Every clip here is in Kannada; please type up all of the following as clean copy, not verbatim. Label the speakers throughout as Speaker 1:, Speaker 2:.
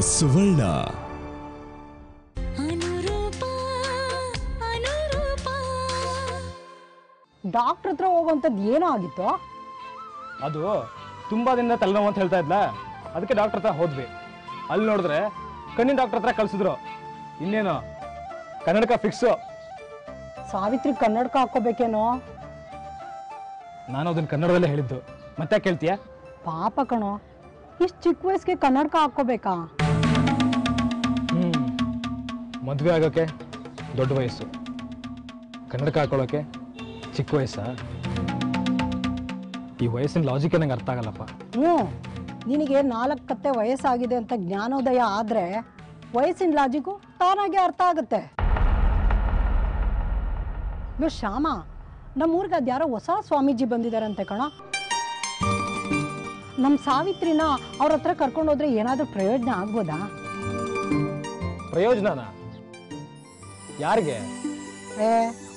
Speaker 1: ಸುವರ್ಣ.
Speaker 2: ಡಾಕ್ಟರ್ ಹತ್ರ ಹೋಗುವಂಥದ್ದು ಏನೋ ಆಗಿತ್ತು.
Speaker 3: ಅದು ತುಂಬಾ ದಿನದ ತಲೆನೋವು ಅಂತ ಹೇಳ್ತಾ ಇದ್ಲ, ಅದಕ್ಕೆ ಡಾಕ್ಟರ್ ಹತ್ರ ಹೋದ್ವಿ. ಅಲ್ಲಿ ನೋಡಿದ್ರೆ ಕಣ್ಣಿನ ಡಾಕ್ಟರ್ ಹತ್ರ ಕಳ್ಸಿದ್ರು. ಇನ್ನೇನು ಕನ್ನಡಕ ಫಿಕ್ಸು.
Speaker 2: ಸಾವಿತ್ರಿ ಕನ್ನಡಕ ಹಾಕೋಬೇಕೇನೋ?
Speaker 3: ನಾನು ಅದನ್ನ ಕನ್ನಡದಲ್ಲೇ ಹೇಳಿದ್ದು, ಮತ್ತೆ ಕೇಳ್ತೀಯಾ?
Speaker 2: ಪಾಪ ಕಣೋ, ಇಷ್ಟು ಚಿಕ್ಕ ವಯಸ್ಸಿಗೆ ಕನ್ನಡಕ ಹಾಕೋಬೇಕಾ?
Speaker 3: ಮದುವೆ ಆಗೋಕೆ ದೊಡ್ಡ ವಯಸ್ಸು, ಕನ್ನಡಕ ಹಾಕೊಳ್ಳೋಕೆ ಚಿಕ್ಕ ವಯಸ್ಸಾ? ಈ ವಯಸ್ಸಿನ ಲಾಜಿಕ್ ನಂಗೆ ಅರ್ಥ ಆಗಲ್ಲಪ್ಪ.
Speaker 2: ನಿನಗೆ 4 ಕತ್ತೆ ವಯಸ್ಸಾಗಿದೆ ಅಂತ ಜ್ಞಾನೋದಯ ಆದ್ರೆ ವಯಸ್ಸಿನ ಲಾಜಿಕ್ಕು ತಾನಾಗೆ ಅರ್ಥ ಆಗುತ್ತೆ. ಶ್ಯಾಮ, ನಮ್ಮೂರ್ಗೆ ಅದ್ಯಾರೋ ಹೊಸ ಸ್ವಾಮೀಜಿ ಬಂದಿದಾರಂತೆ ಕಣ. ನಮ್ಮ ಸಾವಿತ್ರಿನ ಅವ್ರ ಹತ್ರ ಕರ್ಕೊಂಡು ಹೋದ್ರೆ ಏನಾದ್ರೂ ಪ್ರಯೋಜನ ಆಗ್ಬೋದಾ?
Speaker 3: ಪ್ರಯೋಜನನಾ? ಯಾರಿಗೆ?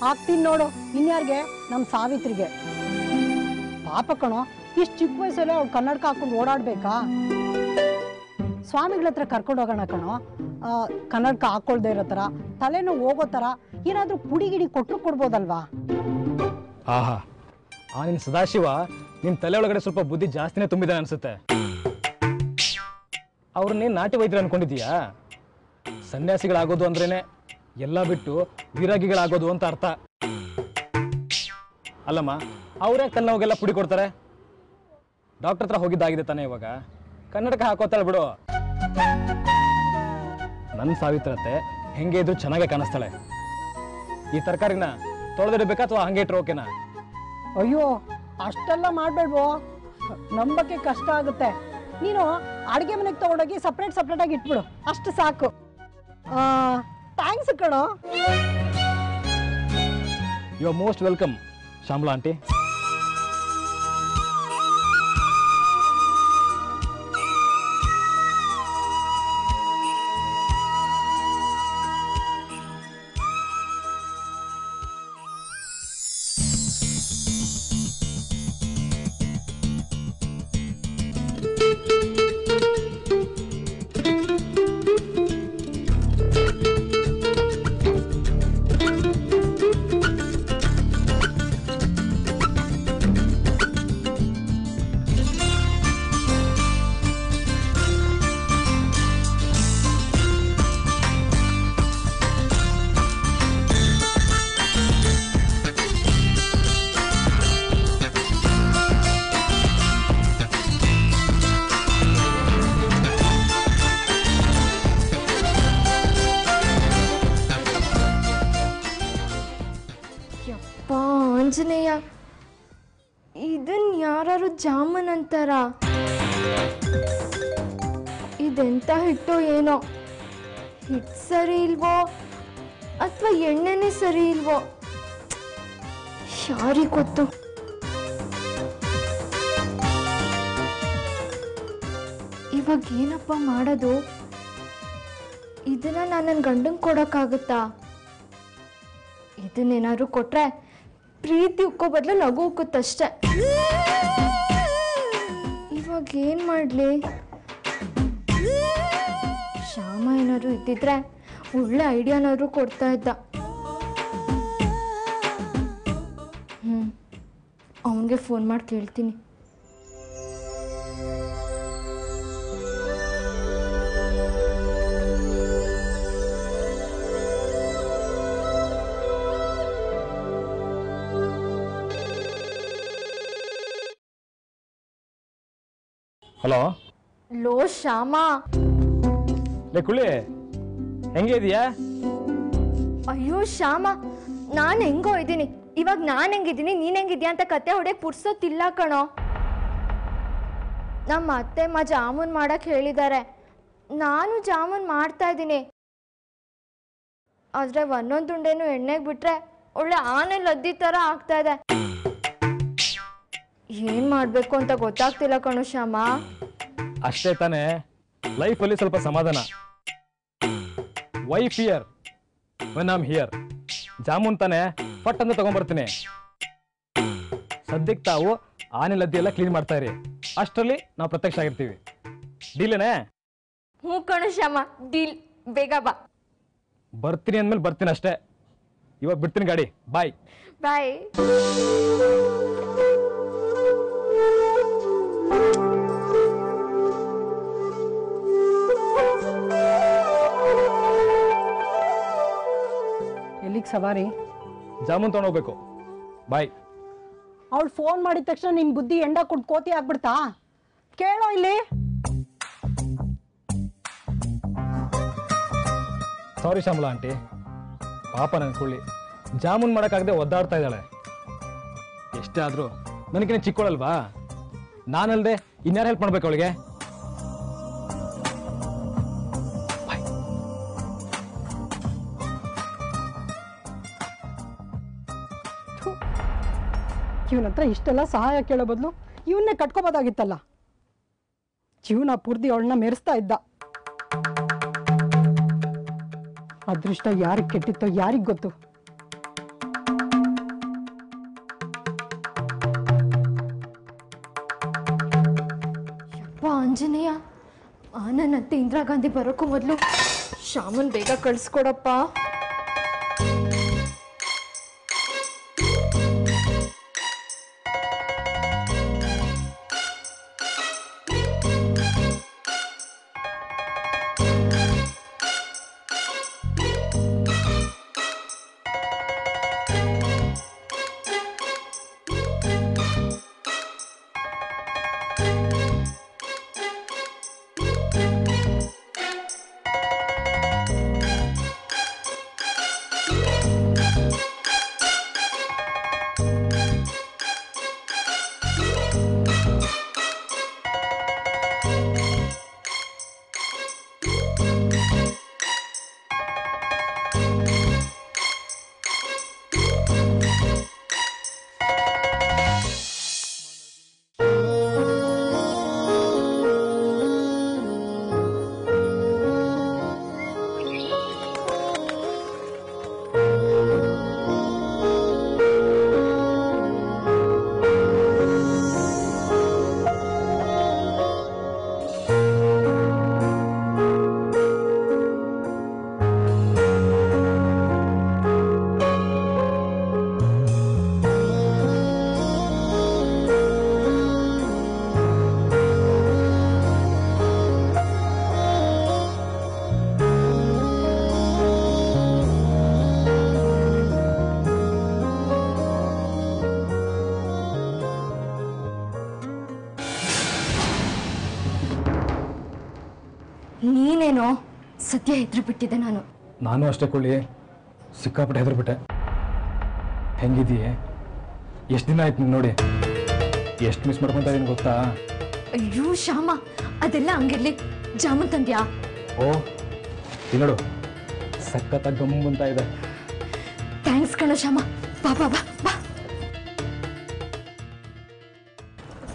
Speaker 2: ಆಗ್ತೀನಿ ನೋಡು. ಇನ್ಯಾರಿಗೆ? ನಮ್ಮ ಸಾವಿತ್ರಿಗೆ. ಪಾಪ ಕಣೋ, ಇಷ್ಟು ಚಿಕ್ಕ ವಯಸ್ಸಲ್ಲೇ ಅವ್ಳು ಕನ್ನಡಕ ಹಾಕೊಂಡು ಓಡಾಡ್ಬೇಕಾ? ಸ್ವಾಮಿಗಳ ಹತ್ರ ಕರ್ಕೊಂಡು ಹೋಗೋಣ ಕಣೋ. ಕನ್ನಡಕ ಹಾಕೊಳ್ದೇ ಇರೋ ಥರ, ತಲೆನೋ ಹೋಗೋ ಥರ ಏನಾದ್ರೂ ಪುಡಿ ಗಿಡಿ ಕೊಟ್ಟರು ಕೊಡ್ಬೋದಲ್ವಾ?
Speaker 3: ಆಹಾ, ಆ ನಿನ್ ಸದಾಶಿವ ನಿನ್ ತಲೆ ಒಳಗಡೆ ಸ್ವಲ್ಪ ಬುದ್ಧಿ ಜಾಸ್ತಿನೇ ತುಂಬಿದಾನೆ ಅನ್ಸುತ್ತೆ. ಅವ್ರನ್ನೇನು ನಾಟಿ ವೈದ್ಯರು ಅನ್ಕೊಂಡಿದೀಯಾ? ಸನ್ಯಾಸಿಗಳಾಗೋದು ಅಂದ್ರೇನೆ ಎಲ್ಲ ಬಿಟ್ಟು ವಿರಾಗಿಗಳಾಗೋದು ಅಂತ ಅರ್ಥ. ಅಲ್ಲಮ್ಮ, ಅವ್ರ್ಯಾಕೆ ತಲೆನೋಗೆಲ್ಲ ಪುಡಿ ಕೊಡ್ತಾರೆ? ಡಾಕ್ಟರ್ ಹತ್ರ ಹೋಗಿದ್ದಾಗಿದೆ ತಾನೆ, ಇವಾಗ ಕನ್ನಡಕ ಹಾಕೋತಾಳೆ ಬಿಡು. ನನ್ನ ಸಾವಿತ್ರತೆ ಹೆಂಗೆ ಇದ್ರು ಚೆನ್ನಾಗೆ ಕಾಣಿಸ್ತಾಳೆ. ಈ ತರಕಾರಿನ ತೊಳೆದಿಡ್ಬೇಕಾ ಅಥವಾ ಹಂಗೆ ಇಟ್ರೆ ಓಕೆನಾ?
Speaker 2: ಅಯ್ಯೋ, ಅಷ್ಟೆಲ್ಲ ಮಾಡ್ಬೇಡ್ವೋ, ನಂಬಕ್ಕೆ ಕಷ್ಟ ಆಗುತ್ತೆ. ನೀನು ಅಡುಗೆ ಮನೆಗೆ ತಗೊಂಡೋಗಿ ಸಪ್ರೇಟ್ ಆಗಿ ಇಟ್ಬಿಡು, ಅಷ್ಟು ಸಾಕು. ಥ್ಯಾಂಕ್ಸ್ ಕಣೋ.
Speaker 3: You are most welcome Shyamala aunty.
Speaker 4: Anjaneya, ಇದನ್ ಯಾರು ಜಾಮೂನ್ ಅಂತಾರ? ಇದೆಂತ ಹಿಟ್ಟೋ ಏನೋ? ಹಿಟ್ಟು ಸರಿ ಇಲ್ವೋ ಅಥವಾ ಎಣ್ಣೆನೇ ಸರಿ ಇಲ್ವೋ? ಯಾರಿಗೆ ಗೊತ್ತು. ಇವಾಗ ಏನಪ್ಪ ಮಾಡೋದು? ಇದನ್ನ ನಾನು ನನ್ನ ಗಂಡಂಗೆ ಕೊಡೋಕ್ಕಾಗುತ್ತಾ? ಇದನ್ನೇನಾದ್ರು ಕೊಟ್ರೆ ಪ್ರೀತಿ ಉಕ್ಕೋ ಬದಲು ಲಘು ಉಕ್ಕುತ್ತಷ್ಟೆ. ಇವಾಗ ಏನ್ ಮಾಡ್ಲಿ? ಶ್ಯಾಮ ಏನಾದ್ರು ಇದ್ದಿದ್ರೆ ಒಳ್ಳೆ ಐಡಿಯಾನಾದ್ರು ಕೊಡ್ತಾ ಇದ್ದ. ಅವನಿಗೆ ಫೋನ್ ಮಾಡಿ ಕೇಳ್ತೀನಿ.
Speaker 3: ಹಲೋ.
Speaker 4: ಲೋ ಶ್ಯಾಮ.
Speaker 3: ಲೇ ಕುಳ್ಳಿ, ಹೆಂಗೆ ಇದೀಯಾ?
Speaker 4: ಅಯ್ಯೋ ಶ್ಯಾಮ, ನಾನು ಹೆಂಗೋ ಇದ್ದೀನಿ. ಇವಾಗ ನಾನು ಹೆಂಗಿದ್ದೀನಿ, ನೀನು ಹೆಂಗಿದ್ಯಾ ಅಂತ ಕತೆ ಹೊಡೆಯಕ್ಕೆ ಪುರ್ಸೋತಿಲ್ಲ ಕಣೋ. ನಮ್ಮ ಅತ್ತೆ ಜಾಮೂನ್ ಮಾಡಕ್ಕೆ ಹೇಳಿದ್ದಾರೆ. ನಾನು ಜಾಮೂನ್ ಮಾಡ್ತಾ ಇದ್ದೀನಿ. ಆದರೆ ಒಂದೊಂದು ಉಂಡೆನೂ ಎಣ್ಣೆಗೆ ಬಿಟ್ರೆ ಒಳ್ಳೆ ಆನೆ ಲದ್ದಿ ಥರ ಆಗ್ತಾ ಇದೆ. ಏನು ಮಾಡಬೇಕು ಅಂತ ಗೊತ್ತಾಗ್ತಿಲ್ಲ ಕಣೋ ಶ್ಯಾಮ.
Speaker 3: ಅಷ್ಟೇ ತಾನೇ, ಲೈಫಲ್ಲಿ ಸ್ವಲ್ಪ ಸಮಾಧಾನ. Why fear when I am here. Jamun ತಾನೆ, ಪಟ್ ಅಂತ ತಗೊಂಡ್ಬರ್ತೀನಿ. ಸದ್ಯಕ್ಕೆ ತಾವು ಆನೆ ಲದ್ದಿ ಎಲ್ಲ ಕ್ಲೀನ್ ಮಾಡ್ತಾ ಇರಿ, ಅಷ್ಟರಲ್ಲಿ ನಾವು ಪ್ರತ್ಯಕ್ಷ ಆಗಿರ್ತೀವಿ. ಡೀಲೇನೆ?
Speaker 4: ಹ್ಞೂ ಕಣೋ ಶ್ಯಾಮ, ಡೀಲ್. ಬೇಗ ಬಾ.
Speaker 3: ಬರ್ತೀನಿ ಅಂದ್ಮೇಲೆ ಬರ್ತೀನಿ ಅಷ್ಟೇ. ಇವಾಗ ಬಿಡ್ತೀನಿ ಗಾಡಿ. ಬಾಯ್.
Speaker 4: ಬಾಯ್.
Speaker 2: ಎಲ್ಲಿಗೆ ಸವಾರಿ?
Speaker 3: ಜಾಮೂನ್ ತೊಗೊಂಡೋಗ್ಬೇಕು. ಬಾಯ್.
Speaker 2: ಅವಳು ಫೋನ್ ಮಾಡಿದ ತಕ್ಷಣ ನಿನ್ ಬುದ್ಧಿ ಎಂಡ ಕೊಟ್ಟು ಕೋತಿ ಆಗ್ಬಿಡ್ತಾ? ಕೇಳೋ ಇಲ್ಲಿ.
Speaker 3: ಸಾರಿ ಶ್ಯಾಮಲಾ ಆಂಟಿ, ಪಾಪ ನನ್ಕೊಳ್ಳಿ ಜಾಮೂನ್ ಮಾಡೋಕ್ಕಾಗದೆ ಒದ್ದಾಡ್ತಾ ಇದ್ದಾಳೆ. ಎಷ್ಟೇ ಆದರೂ ನನಗಿನ್ನ ಚಿಕ್ಕೋಳಲ್ವಾ? ನಾನಲ್ದೆ ಇನ್ಯಾರು ಹೆಲ್ಪ್ ಮಾಡ್ಬೇಕು ಅವಳಿಗೆ?
Speaker 2: ಇವನ ಹತ್ರ ಇಷ್ಟೆಲ್ಲ ಸಹಾಯ ಕೇಳೋ ಬದಲು ಇವನ್ನೇ ಕಟ್ಕೋಬೋದಾಗಿತ್ತಲ್ಲ. ಜೀವನ ಪೂರ್ತಿ ಅವಳನ್ನ ಮೆರೆಸ್ತಾ ಇದ್ದ. ಅದೃಷ್ಟ ಯಾರಿಗೆ ಕೆಟ್ಟಿತ್ತೋ ಯಾರಿಗ್ ಗೊತ್ತು.
Speaker 4: ಯಪ್ಪ ಆಂಜನೇಯ, ನನ್ನತ್ತೆ ಇಂದಿರಾ ಗಾಂಧಿ ಬರೋಕ್ಕೂ ಮೊದಲು ಶ್ಯಾಮನ್ ಬೇಗ ಕಳಿಸ್ಕೊಡಪ್ಪ. ನೀನೇನೋ ಸದ್ಯ ಹೆದ್ರು ಬಿಟ್ಟಿದ್ದೆ. ನಾನು
Speaker 3: ಅಷ್ಟೇ ಕೊಳ್ಳಿ, ಸಿಕ್ಕಾಪಟ್ಟೆ ಹೆದರ್ಬಿಟ್ಟೆ. ಹೆಂಗಿದೀಯೆ? ಎಷ್ಟು ದಿನ ಆಯ್ತು ನೀನು ನೋಡಿ? ಎಷ್ಟು ಮಿಸ್ ಮಾಡ್ಕೊಂತ ಇದೀನಿ ಗೊತ್ತಾ?
Speaker 4: ಅಯ್ಯೋ ಶ್ಯಾಮ, ಅದೆಲ್ಲ ಹಂಗಿರ್ಲಿ. ಜಾಮೂನ್ ತಂದ್ಯಾ?
Speaker 3: ಓ ನೋಡು, ಸಖತ್ತಾಗಿ ಗಮ್ಮಂತ ಇದೆ.
Speaker 4: ಥ್ಯಾಂಕ್ಸ್ ಕಣೋ ಶ್ಯಾಮ. ಬಾ ಬಾ ಬಾ ಬಾ,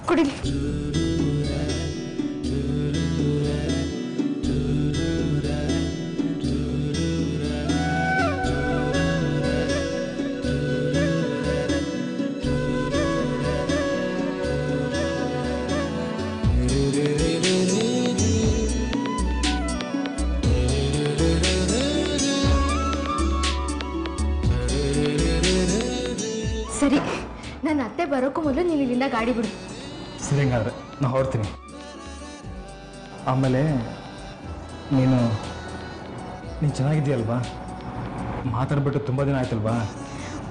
Speaker 4: ಕುಡಿಲಿ. ಸರಿ, ನನ್ನ ಅತ್ತೆ ಬರೋಕ್ಕೂ ಮೊದಲು ನೀನು ಇಲ್ಲಿಂದ ಗಾಡಿ ಬಿಡು.
Speaker 3: ಸರಿ, ಹಂಗಾದ್ರೆ ನಾ ಹೊರಡ್ತೀನಿ. ಆಮೇಲೆ ನೀನು ಚೆನ್ನಾಗಿದ್ದೀಯಲ್ವಾ? ಮಾತಾಡ್ಬಿಟ್ಟು ತುಂಬ ದಿನ ಆಯ್ತಲ್ವಾ?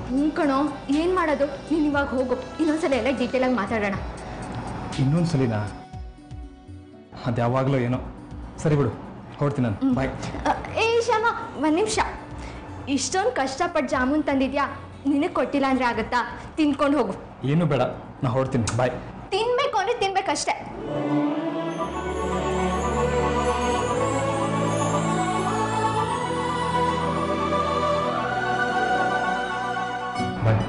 Speaker 4: ಹ್ಞೂ ಕಣೋ, ಏನು ಮಾಡೋದು? ನೀನು ಇವಾಗ ಹೋಗು, ಇನ್ನೊಂದ್ಸಲ ಎಲ್ಲ ಡೀಟೇಲಾಗಿ ಮಾತಾಡೋಣ.
Speaker 3: ಇನ್ನೊಂದು ಸಲಿನಾ? ಅದು ಯಾವಾಗಲೂ ಏನೋ. ಸರಿ ಬಿಡು, ಹೊರಡ್ತೀನಿ ನಾನು. ಬಾಯ್.
Speaker 4: ಏ ಶ್ಯಾಮ, ಒಂದು ನಿಮಿಷ. ಇಷ್ಟೊಂದು ಕಷ್ಟಪಟ್ಟು ಜಾಮೂನ್ ತಂದಿದ್ಯಾ, ನಿನಗೆ ಕೊಟ್ಟಿಲ್ಲ ಅಂದರೆ ಆಗುತ್ತಾ? ತಿನ್ಕೊಂಡು ಹೋಗು.
Speaker 3: ಏನು ಬೇಡ, ನಾ ಹೊರಡ್ತೀನಿ. ಬಾಯ್.
Speaker 4: ತಿನ್ಬೇಕು ಅಂದರೆ ತಿನ್ಬೇಕಷ್ಟೇ.
Speaker 3: ಬಾಯ್.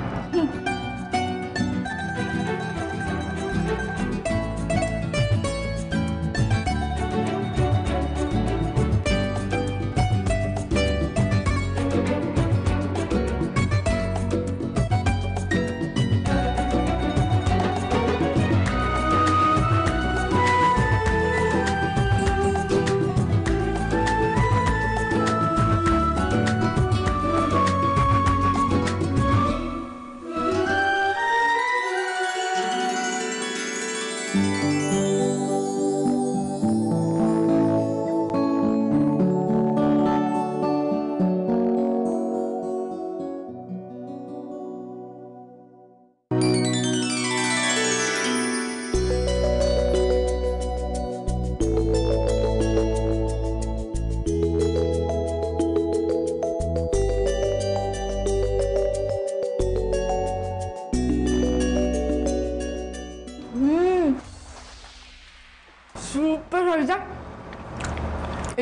Speaker 4: ಹೊಳ್ದ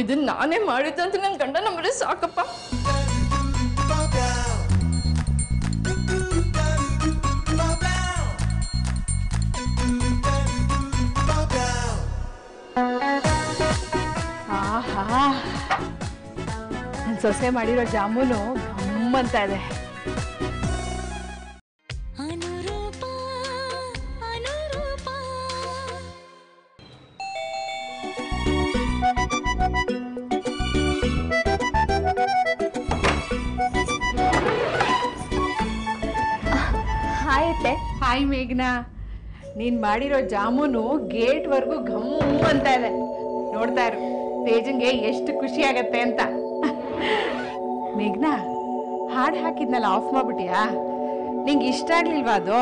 Speaker 4: ಇದನ್ನ ನಾನೇ ಮಾಡಿದ್ದೆ ಅಂತ ನನ್ನ ಗಂಡ ನಂಬರೇ ಸಾಕಪ್ಪ.
Speaker 1: ಆಹಾ ನನ್ನ ಸೊಸೆ ಮಾಡಿರೋ ಜಾಮೂನು ಗಮ್ಮಂತ ಇದೆ. ಹಾಯ್ ಮೇಘನಾ, ನೀನ್ ಮಾಡಿರೋ ಜಾಮೂನು ಗೇಟ್ವರೆಗೂ ಘಮ್ ಅಂತ ಇದೆ. ನೋಡ್ತಾ ಇರು ತೇಜನ್ಗೆ ಎಷ್ಟು ಖುಷಿ ಆಗತ್ತೆ ಅಂತ. ಮೇಘನಾ, ಹಾಡು ಹಾಕಿದ್ನಲ್ಲ ಆಫ್ ಮಾಡ್ಬಿಟ್ಟಿಯಾ? ನಿಂಗೆ ಇಷ್ಟ ಆಗ್ಲಿಲ್ವಾ ಅದು?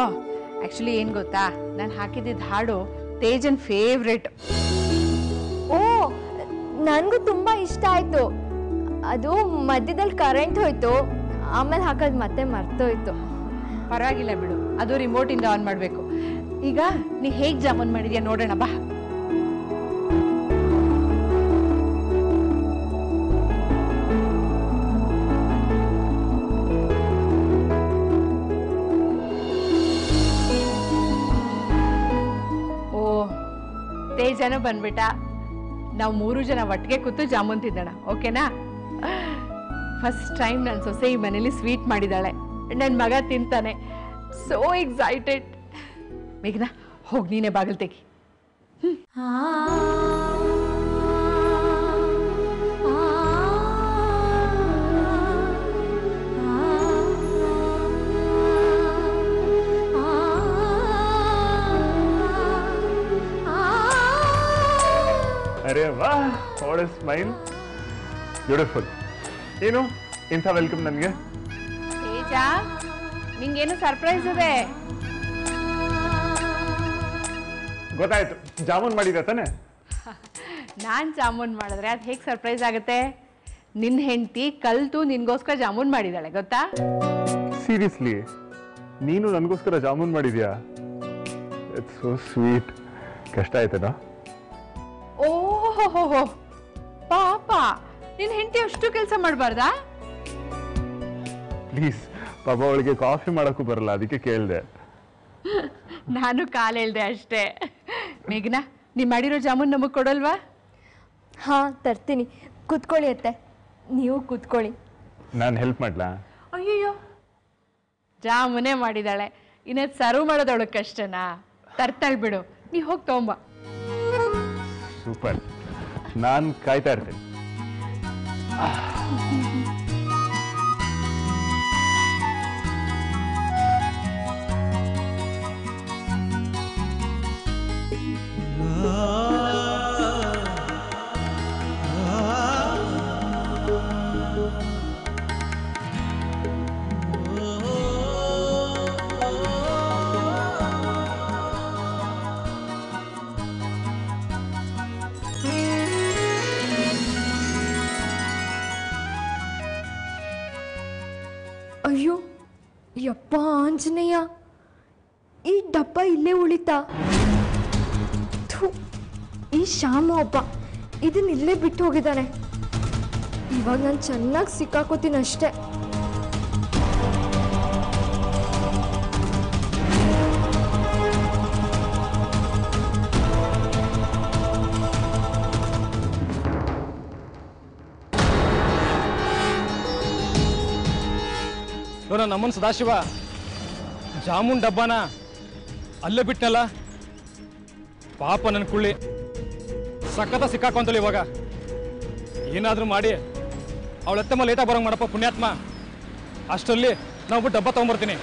Speaker 1: ಆಕ್ಚುಲಿ ಏನ್ ಗೊತ್ತಾ, ನಾನು ಹಾಕಿದ್ದ ಹಾಡು ತೇಜನ್ ಫೇವ್ರೆಟ್.
Speaker 4: ಓ, ನನಗೂ ತುಂಬಾ ಇಷ್ಟ ಆಯ್ತು. ಅದು ಮಧ್ಯದಲ್ಲಿ ಕರೆಂಟ್ ಹೋಯ್ತು, ಆಮೇಲೆ ಹಾಕೋದು ಮತ್ತೆ ಮರ್ತೋಯ್ತು.
Speaker 1: ಪರವಾಗಿಲ್ಲ ಬಿಡು, ಅದು ರಿಮೋಟ್ ಇಂದ ಆನ್ ಮಾಡ್ಬೇಕು. ಈಗ ನೀ ಹೇಗ್ ಜಾಮೂನ್ ಮಾಡಿದ್ಯಾ ನೋಡೋಣ ಬಾ. ಓ, ತೇಜನೂ ಬಂದ್ಬಿಟ್ಟ. ನಾವು 3 ಜನ ಒಟ್ಟಿಗೆ ಕೂತು ಜಾಮೂನ್ ತಿನ್ನೋಣ, ಓಕೆನಾ? ಫಸ್ಟ್ ಟೈಮ್ ನನ್ನ ಸೊಸೆ ಈ ಮನೇಲಿ ಸ್ವೀಟ್ ಮಾಡಿದಾಳೆ. ನನ್ನ ಮಗ ತಿಂತಾನೆ. So excited. ಮೇಘನಾ, ಹೋಗಿ ನೀನೇ ಬಾಗಿಲು ತೆಗಿ.
Speaker 5: ಅರೆ ವಾಹ್, ವಾಟ್ ಎ ಸ್ಮೈಲ್, ಬ್ಯೂಟಿಫುಲ್. ಏನು ಇಂಥ ವೆಲ್ಕಮ್ ನನಗೆ?
Speaker 1: ತೇಜ, ನಿಂಗೇನು ಸರ್ಪ್ರೈಸ್ ಇದೆ.
Speaker 5: ಗೊತ್ತಾಯ್ತು, ಜಾಮೂನ್ ಮಾಡಿದ ತಾನೆ?
Speaker 1: ನಾನು ಜಾಮೂನ್ ಮಾಡಿದ್ರೆ ಅದು ಹೇಗೆ ಸರ್ಪ್ರೈಸ್ ಆಗುತ್ತೆ? ನಿನ್ನ ಹೆಂಡತಿ ಕಲ್ತು ನಿನ್ಗೋಸ್ಕರ ಜಾಮೂನ್ ಮಾಡಿದಾಳೆ, ಗೊತ್ತಾ?
Speaker 5: ಸೀರಿಯಸ್ಲಿ, ನೀನು ನನಗೋಸ್ಕರ ಜಾಮೂನ್ ಮಾಡಿದ್ಯಾ? It's so sweet. ಕಷ್ಟ ಆಯ್ತೇನೋ?
Speaker 1: ಓಹೋ ಪಾಪ, ನಿನ್ನ ಹೆಂಡತಿ ಅಷ್ಟು ಕೆಲಸ ಮಾಡಬಾರ್ದಾ?
Speaker 5: ಪ್ಲೀಸ್, ಪಾಪ ಅವಳಿಗೆ ಕಾಫಿ ಮಾಡೋಕ್ಕೂ ಬರಲ್ಲ, ಅದಕ್ಕೆ ಕೇಳಿದೆ.
Speaker 1: ನಾನು ಕಾಲು ಹೇಳ್ದೆ ಅಷ್ಟೇ. ಮೇಘನಾ, ನೀ ಮಾಡಿರೋ ಜಾಮೂನ್ ನಮಗೆ ಕೊಡಲ್ವಾ?
Speaker 4: ಹಾ, ತರ್ತೀನಿ. ಕೂತ್ಕೊಳ್ಳಿ ಅತ್ತೆ, ನೀವು ಕೂತ್ಕೊಳ್ಳಿ.
Speaker 5: ನಾನು ಹೆಲ್ಪ್ ಮಾಡ್ಲಾ?
Speaker 1: ಅಯ್ಯಯ್ಯೋ, ಜಾಮೂನೇ ಮಾಡಿದಾಳೆ, ಇನ್ನೊಂದು ಸರ್ವ್ ಮಾಡೋದವಳು ಕಷ್ಟನಾ? ತರ್ತಾಳ್ ಬಿಡು, ನೀ ಹೋಗಿ ತಗೊಂಬ.
Speaker 5: ಸೂಪರ್, ನಾನು ಕಾಯ್ತಾ ಇರ್ತೇನೆ.
Speaker 4: ಅಯ್ಯೋ ಯಪ್ಪ ಆಂಜನೇಯ, ಈ ಡಬ್ಬ ಇಲ್ಲೇ ಉಳಿತಾ? ಥು, ಈ ಶ್ಯಾಮ ಒಬ್ಬ ಇದನ್ನ ಇಲ್ಲೇ ಬಿಟ್ಟು ಹೋಗಿದ್ದಾನೆ. ಇವಾಗ ನಾನು ಚೆನ್ನಾಗಿ ಸಿಕ್ಕಾಕೋತೀನಿ ಅಷ್ಟೇ.
Speaker 3: ನಮ್ಮನ್ ಸದಾಶಿವ ಜಾಮೂನ್ ಡಬ್ಬನ ಅಲ್ಲೇ ಬಿಟ್ನಲ್ಲ, ಪಾಪ ನನ್ನ ಕುಳ್ಳಿ ಸಖತ ಸಿಕ್ಕಾಕೊಂತಲ್ಲ. ಇವಾಗ ಏನಾದ್ರೂ ಮಾಡಿ ಅವಳೆತ್ತಮ್ಮ ಲೇಟಾಗಿ ಬರೋಂಗೆ ಮಾಡಪ್ಪ ಪುಣ್ಯಾತ್ಮ. ಅಷ್ಟರಲ್ಲಿ ನಾವು ಡಬ್ಬ ತಗೊಂಬರ್ತೀನಿ.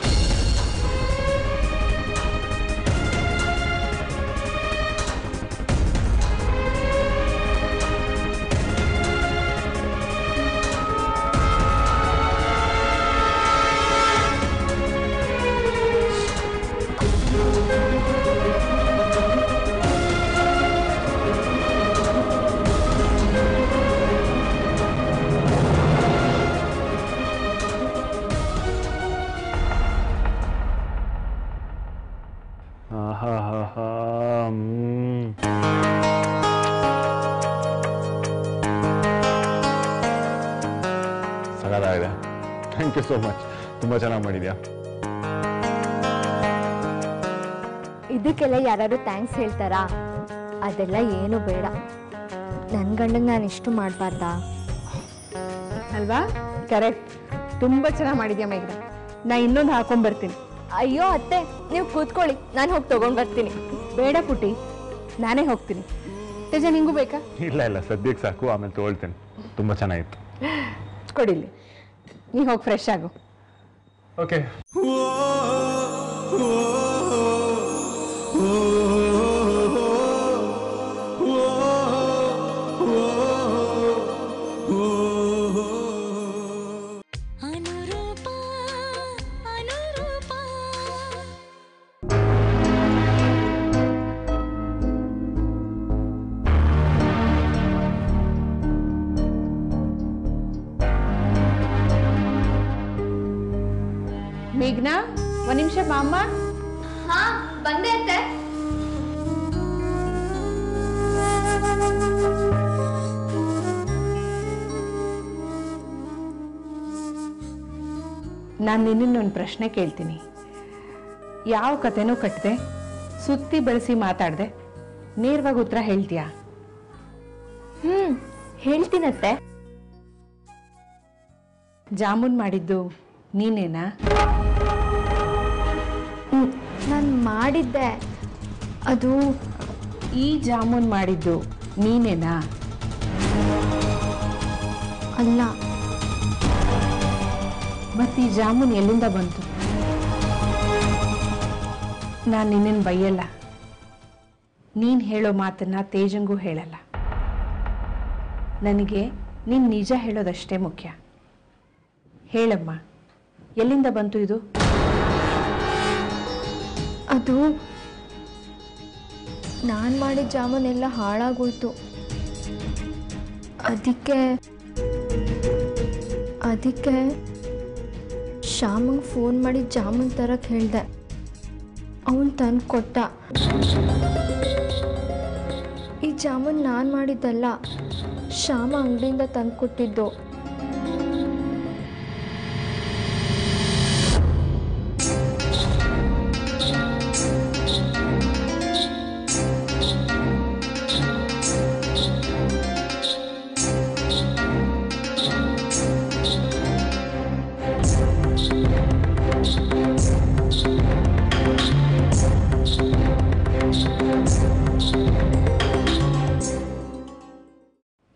Speaker 5: ಥ್ಯಾಂಕ್ ಯು ಸೋ ಮಚ್, ತುಂಬ ಚೆನ್ನಾಗಿ ಮಾಡಿದ್ಯಾ.
Speaker 4: ಇದಕ್ಕೆಲ್ಲ ಯಾರು ಥ್ಯಾಂಕ್ಸ್ ಹೇಳ್ತಾರಾ? ಅದೆಲ್ಲ ಏನು ಬೇಡ. ನನ್ನ ಗಂಡಂಗೆ ನಾನು ಇಷ್ಟು ಮಾಡಬಾರ್ದಾ
Speaker 1: ಅಲ್ವಾ? ಕರೆಕ್ಟ್, ತುಂಬ ಚೆನ್ನಾಗಿ ಮಾಡಿದ್ಯಾ ಮೇಘ್ನ. ನಾ ಇನ್ನೊಂದು ಹಾಕೊಂಡ್ಬರ್ತೀನಿ.
Speaker 4: ಅಯ್ಯೋ ಅತ್ತೆ, ನೀವು ಕೂತ್ಕೊಳ್ಳಿ, ನಾನು ಹೋಗಿ ತೊಗೊಂಡು ಬರ್ತೀನಿ.
Speaker 1: ಬೇಡ ಪುಟಿ, ನಾನೇ ಹೋಗ್ತೀನಿ. ತೇಜ, ನಿಂಗೂ ಬೇಕಾ?
Speaker 5: ಇಲ್ಲ ಸದ್ಯಕ್ಕೆ ಸಾಕು, ಆಮೇಲೆ ತೊಗೊಳ್ತೇನೆ. ತುಂಬ ಚೆನ್ನಾಗಿತ್ತು.
Speaker 1: ಕೊಡಿಲಿ, ನೀ ಹೋಗಿ ಫ್ರೆಶ್ ಆಗು.
Speaker 5: ಓಕೆ.
Speaker 1: ಮೇಘ್ನಾ, ಒಂದು ನಿಮಿಷ ಮಾಮ್ಮ.
Speaker 4: ಹಾ, ಬಂದೆ ಅತ್ತೆ.
Speaker 1: ನಾನು ನಿನ್ನೊಂದು ಪ್ರಶ್ನೆ ಕೇಳ್ತೀನಿ. ಯಾವ ಕತೆನೂ ಕಟ್ಟದೆ, ಸುತ್ತಿ ಬಳಸಿ ಮಾತಾಡದೆ, ನೇರವಾಗಿ ಉತ್ತರ ಹೇಳ್ತೀಯಾ?
Speaker 4: ಹೇಳ್ತೀನತ್ತೆ.
Speaker 1: ಜಾಮೂನ್ ಮಾಡಿದ್ದು ನೀನೇನಾ?
Speaker 4: ನಾನು ಮಾಡಿದ್ದೆ. ಅದು
Speaker 1: ಈ ಜಾಮೂನ್ ಮಾಡಿದ್ದು ನೀನೇನಾ?
Speaker 4: ಅಲ್ಲ.
Speaker 1: ಮತ್ತೆ ಈ ಜಾಮೂನ್ ಎಲ್ಲಿಂದ ಬಂತು? ನಾನು ನಿನ್ನನ್ನು ಬೈಯಲ್ಲ. ನೀನು ಹೇಳೋ ಮಾತನ್ನ ತೇಜಂಗೂ ಹೇಳಲ್ಲ. ನನಗೆ ನೀನು ನಿಜ ಹೇಳೋದಷ್ಟೇ ಮುಖ್ಯ. ಹೇಳಮ್ಮ, ಎಲ್ಲಿಂದ ಬಂತು ಇದು?
Speaker 4: ಅದು ನಾನು ಮಾಡಿದ ಜಾಮೂನ್ ಎಲ್ಲ ಹಾಳಾಗೋಯ್ತು. ಅದಕ್ಕೆ ಶ್ಯಾಮಂಗೆ ಫೋನ್ ಮಾಡಿ ಜಾಮೂನ್ ತರಕ್ಕೆ ಹೇಳಿದೆ. ಅವನು ತಂದು ಕೊಟ್ಟ. ಈ ಜಾಮೂನ್ ನಾನು ಮಾಡಿದ್ದಲ್ಲ, ಶ್ಯಾಮ ಅಂಗಡಿಯಿಂದ ತಂದು ಕೊಟ್ಟಿದ್ದು.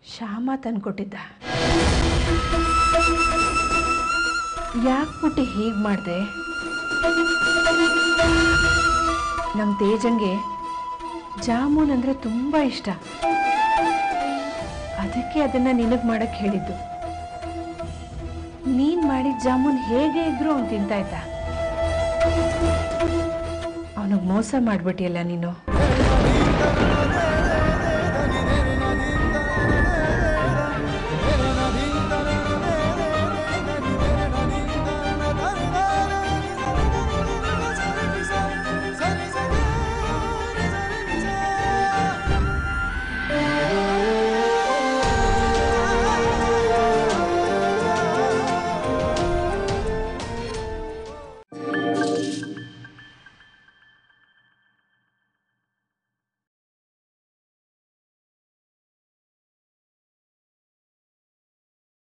Speaker 1: ಶ್ಯಾಮ ತಂದ್ಕೊಟ್ಟಿದ್ದ. ಯಾಕೆ ಪುಟ್ಟಿ ಹೀಗೆ ಮಾಡಿದೆ? ನಮ್ಮ ತೇಜಂಗೆ ಜಾಮೂನ್ ಅಂದರೆ ತುಂಬ ಇಷ್ಟ. ಅದಕ್ಕೆ ಅದನ್ನು ನಿನಗೆ ಮಾಡಕ್ಕೆ ಹೇಳಿದ್ದು. ನೀನು ಮಾಡಿದ ಜಾಮೂನ್ ಹೇಗೆ ಇದ್ರು ಅವ್ನು ತಿಂತಾ ಇದ್ದ. ಅವನಿಗೆ ಮೋಸ ಮಾಡಿಬಿಟ್ಟಿಯಲ್ಲ ನೀನು.